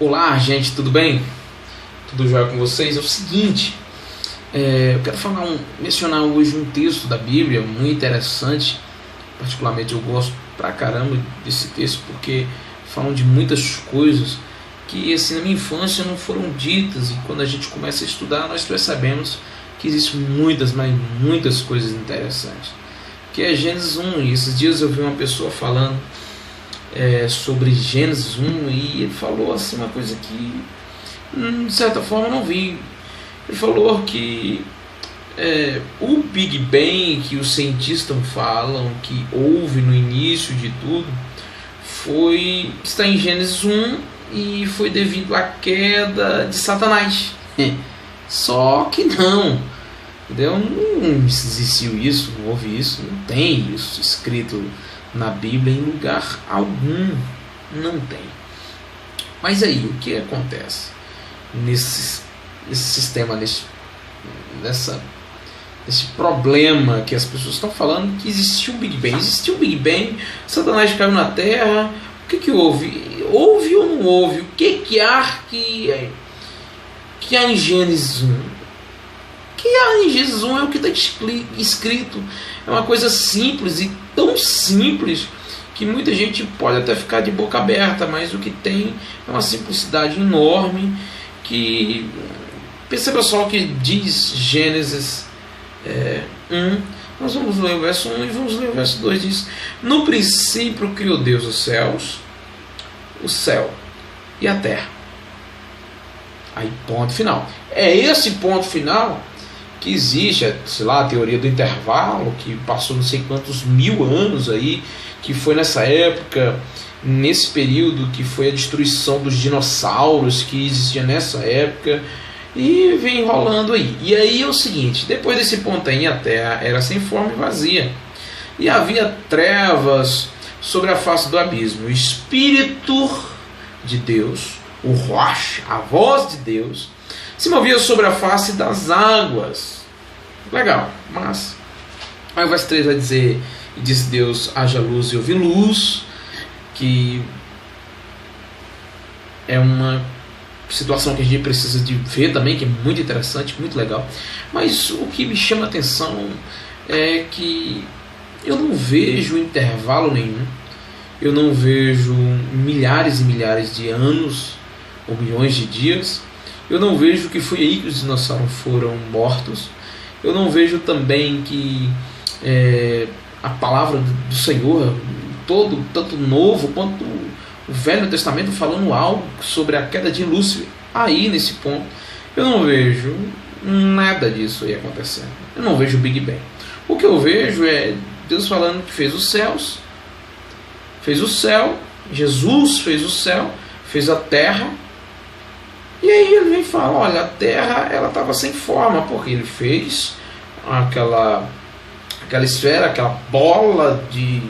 Olá, gente, tudo bem? Tudo jóia com vocês? É o seguinte, eu quero mencionar hoje um texto da Bíblia muito interessante. Particularmente eu gosto pra caramba desse texto, porque falam de muitas coisas que assim, na minha infância não foram ditas, e quando a gente começa a estudar nós percebemos que existem muitas, mas muitas coisas interessantes, que é Gênesis 1. E esses dias eu vi uma pessoa falando sobre Gênesis 1, e ele falou assim uma coisa que de certa forma eu não vi. Ele falou que o Big Bang que os cientistas falam que houve no início de tudo está em Gênesis 1 e foi devido à queda de Satanás. Só que não, entendeu? Não existiu isso, não houve isso, não tem isso escrito na Bíblia em lugar algum, não tem. Mas aí, o que acontece nesse sistema, nesse problema que as pessoas estão falando que existiu um Big Bang? Existiu um Big Bang, Satanás caiu na Terra, o que houve? Houve ou não houve? O que há em Gênesis 1? O que há em Gênesis 1 é o que está escrito. É uma coisa simples, e tão simples que muita gente pode até ficar de boca aberta, mas o que tem é uma simplicidade enorme. Que perceba só o que diz Gênesis 1. Nós vamos ler o verso 1 e vamos ler o verso 2. Diz: no princípio criou Deus os céus, o céu e a terra. Aí, ponto final. É esse ponto final que existe, sei lá, a teoria do intervalo, que passou não sei quantos mil anos aí, que foi nessa época, nesse período que foi a destruição dos dinossauros que existia nessa época, e vem rolando aí. E aí é o seguinte: depois desse ponto aí, a terra era sem forma e vazia, e havia trevas sobre a face do abismo. O Espírito de Deus, o Ruach, a voz de Deus, se movia sobre a face das águas. Legal, mas aí o verso 3 vai dizer: e disse Deus, haja luz, e houve luz. Que é uma situação que a gente precisa de ver também, que é muito interessante, muito legal. Mas o que me chama a atenção é que eu não vejo intervalo nenhum, eu não vejo milhares e milhares de anos ou milhões de dias, eu não vejo que foi aí que os dinossauros foram mortos, eu não vejo também que a palavra do Senhor, todo, tanto o Novo quanto o Velho Testamento, falando algo sobre a queda de Lúcifer. Aí nesse ponto eu não vejo nada disso aí acontecendo. Eu não vejo o Big Bang. O que eu vejo é Deus falando que fez os céus, fez o céu, Jesus fez o céu, fez a terra. E aí ele vem falar: olha, a terra ela estava sem forma, porque ele fez aquela esfera, aquela bola de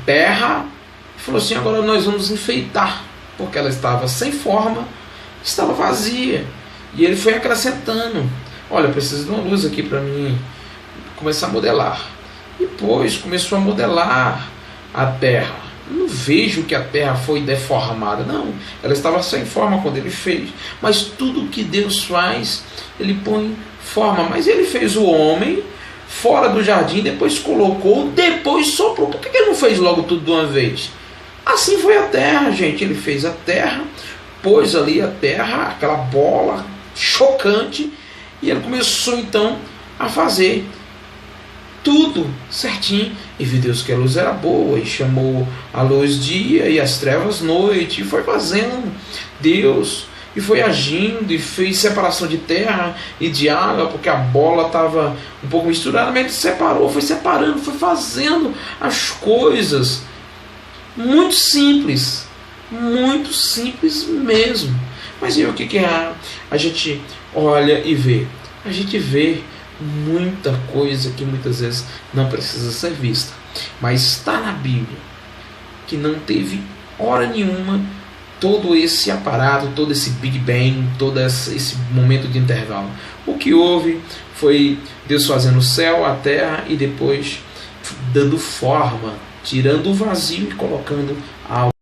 terra, e falou assim: agora nós vamos enfeitar, porque ela estava sem forma, estava vazia. E ele foi acrescentando: olha, preciso de uma luz aqui para mim começar a modelar. E depois começou a modelar a terra. Eu não vejo que a terra foi deformada, não, ela estava sem forma quando ele fez. Mas tudo que Deus faz, ele põe forma. Mas ele fez o homem fora do jardim, depois colocou, depois soprou. Por que ele não fez logo tudo de uma vez? Assim foi a terra, gente. Ele fez a terra, pôs ali a terra, aquela bola chocante, e ele começou então a fazer tudo certinho. E viu Deus que a luz era boa, e chamou a luz dia e as trevas noite, e foi fazendo Deus, e foi agindo, e fez separação de terra e de água, porque a bola estava um pouco misturada, mas ele separou, foi separando, foi fazendo as coisas. Muito simples mesmo. Mas e o que a gente olha e vê? A gente vê muita coisa que muitas vezes não precisa ser vista, mas está na Bíblia, que não teve hora nenhuma todo esse aparato, todo esse Big Bang, todo esse momento de intervalo. O que houve foi Deus fazendo o céu, a terra, e depois dando forma, tirando o vazio e colocando algo.